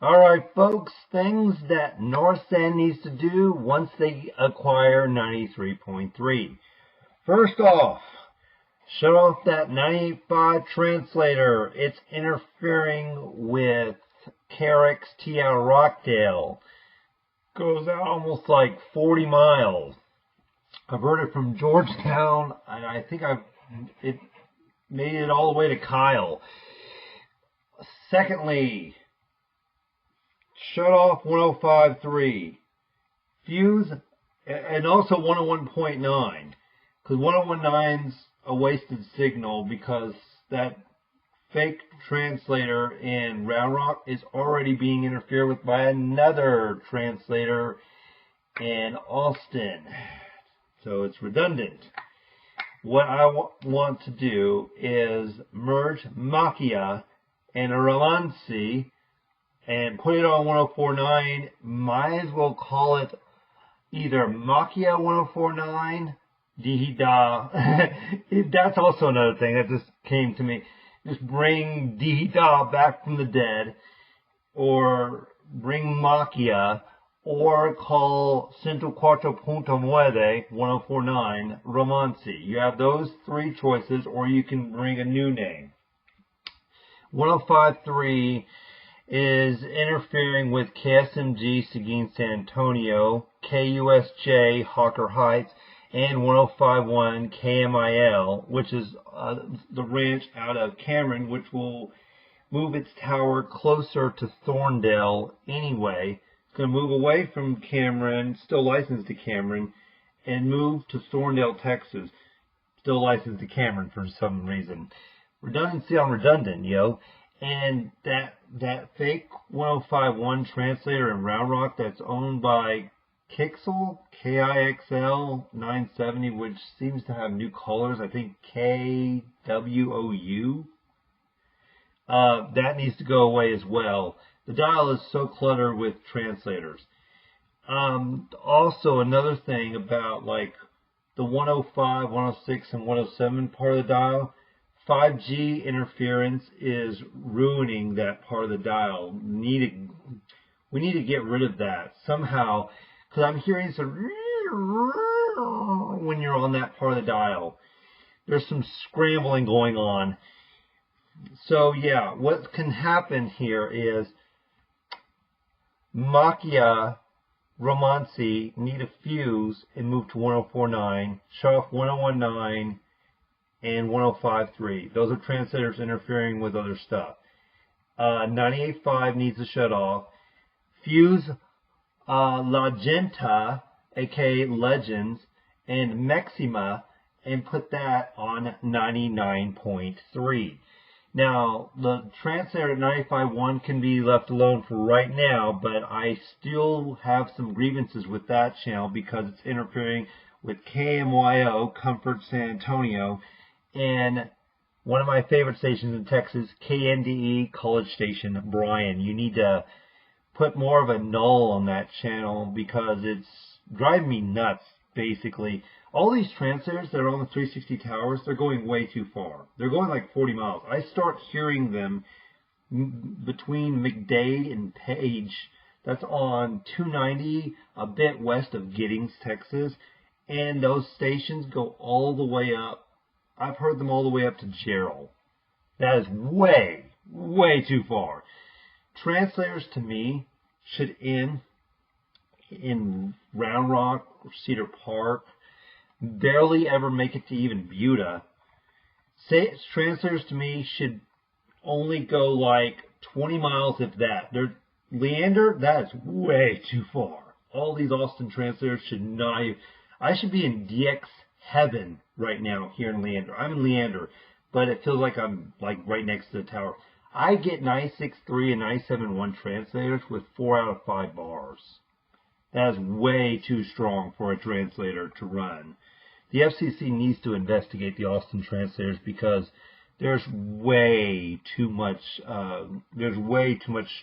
Alright folks, things that Norsan needs to do once they acquire 93.3. First off, shut off that 98.5 translator. It's interfering with Carrick's T out of Rockdale. Goes out almost like 40 miles. I've heard it from Georgetown, and I think it made it all the way to Kyle. Secondly, shut off 105.3. Fuse, and also 101.9. Because 101.9's a wasted signal because that fake translator in Round Rock is already being interfered with by another translator in Austin. So it's redundant. What I want to do is merge Machia and Romansi and put it on 104.9. Might as well call it either Machia 104.9, Dihida. That's also another thing that just came to me. Just bring Dihida back from the dead, or bring Machia, or call 104.9 104.9 Romansi. You have those three choices, or you can bring a new name. 105.3 is interfering with KSMG Seguin San Antonio, KUSJ Hawker Heights, and 105.1 KMIL, which is the ranch out of Cameron, which will move its tower closer to Thorndale anyway. It's going to move away from Cameron, still licensed to Cameron, and move to Thorndale, Texas, still licensed to Cameron for some reason. Redundancy on redundant, yo. And that fake 105.1 translator in Round Rock that's owned by Kixel, KIXL 970, which seems to have new colors, I think KWOU. That needs to go away as well. The dial is so cluttered with translators. Also, another thing about like the 105, 106, and 107 part of the dial, 5G interference is ruining that part of the dial. We need to get rid of that somehow, because I'm hearing some when you're on that part of the dial. There's some scrambling going on. So yeah, what can happen here is Machia, Romansi need a fuse and move to 104.9, shut off 101.9 and 105.3. Those are translators interfering with other stuff. 98.5 needs to shut off. Fuse La Genta, aka Legends, and Maxima, and put that on 99.3. Now, the translator at 95.1 can be left alone for right now, but I still have some grievances with that channel because it's interfering with KMYO, Comfort San Antonio, and one of my favorite stations in Texas, KNDE, College Station, Bryan. You need to put more of a null on that channel because it's driving me nuts, basically. All these translators that are on the 360 towers, they're going way too far. They're going like 40 miles. I start hearing them between McDade and Page. That's on 290, a bit west of Giddings, Texas. And those stations go all the way up. I've heard them all the way up to Gerald. That is way, way too far. Translators, to me, should end in Round Rock or Cedar Park. Barely ever make it to even Buda. Translators to me should only go like 20 miles if that. Leander, that is way too far. All these Austin translators should not even, I should be in DX heaven right now here in Leander. I'm in Leander, but it feels like I'm like right next to the tower. I get 963 and 971 translators with 4 out of 5 bars. That is way too strong for a translator to run. The FCC needs to investigate the Austin translators because there's way too much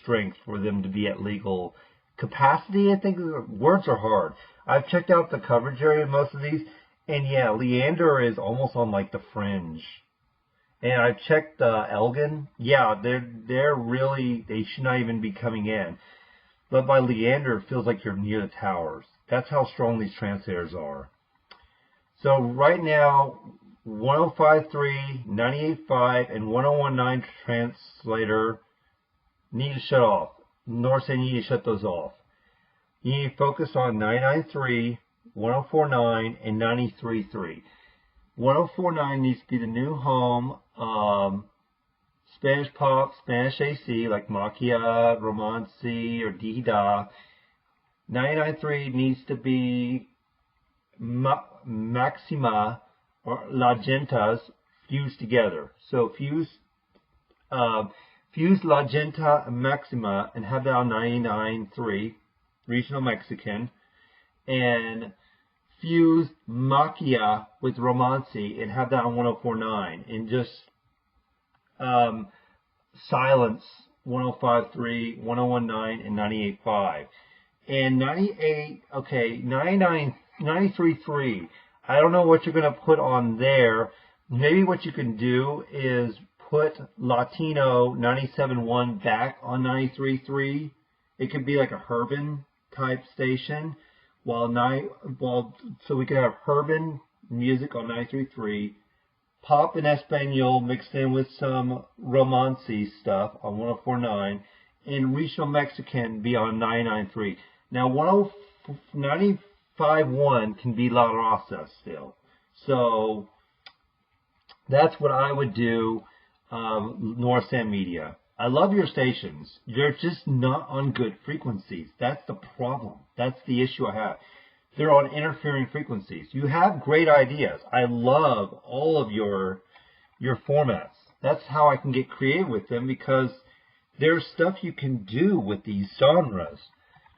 strength for them to be at legal capacity. I think words are hard. I've checked out the coverage area of most of these, and yeah, Leander is almost on like the fringe. And I've checked Elgin. Yeah, they're really, they should not even be coming in. But by Leander, it feels like you're near the towers. That's how strong these translators are. So right now, 105.3, 98.5, and 101.9 translator need to shut off. Norsan, you need to shut those off. You need to focus on 99.3, 104.9, and 93.3. 104.9 needs to be the new home. Spanish pop, Spanish AC, like Macchia, Romanzi, or Dida. 99.3 needs to be Maxima or La Gentas fused together. So fuse La Genta and Maxima and have that on 99.3, regional Mexican, and fuse Macchia with Romanzi and have that on 104.9, and just silence 105.3, 101.9, and 98.5. And 93.3, I don't know what you're going to put on there. Maybe what you can do is put Latino 97.1 back on 93.3. It could be like a Herban type station, so we could have Herban music on 93.3, pop and Espanol mixed in with some Romanzi stuff on 104.9, and regional Mexican be on 99.3. Now 95.1 can be La Raza still. So that's what I would do, Norsan Media. I love your stations. They're just not on good frequencies. That's the problem. That's the issue I have. They're on interfering frequencies. You have great ideas. I love all of your formats. That's how I can get creative with them, because there's stuff you can do with these genres.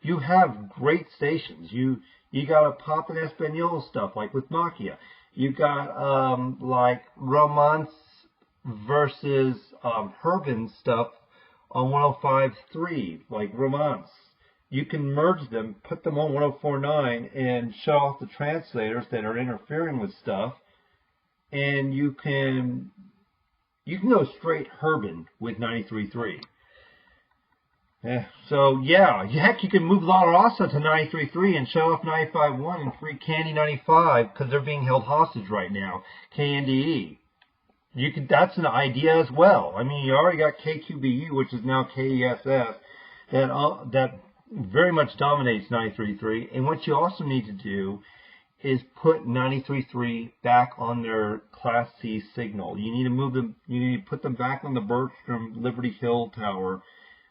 You have great stations. You got a pop and Espanol stuff like with Macchia. You got like Romance versus Herban stuff on 105.3, like Romance. You can merge them, put them on 104.9, and shut off the translators that are interfering with stuff, and you can go straight Herban with 93.3. Yeah. So yeah, heck, you can move La Raza to 93.3 and shut off 95.1 and free Candy 95 because they're being held hostage right now. KNDE. That's an idea as well. I mean, you already got KQBU, which is now KESS, that very much dominates 93.3. And what you also need to do is put 93.3 back on their Class C signal. You need to move them. You need to put them back on the Bertram Liberty Hill tower,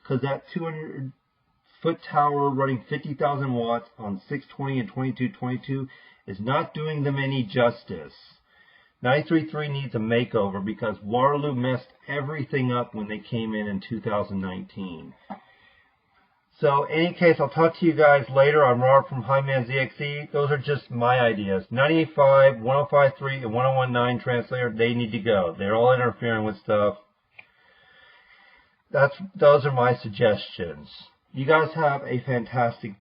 because that 200-foot tower running 50,000 watts on 620 and 2222 is not doing them any justice. 93.3 needs a makeover because Waterloo messed everything up when they came in 2019. So, in any case, I'll talk to you guys later. I'm Robert from Highman ZXE. Those are just my ideas. 98.5, 105.3, and 101.9 translator, they need to go. They're all interfering with stuff. Those are my suggestions. You guys have a fantastic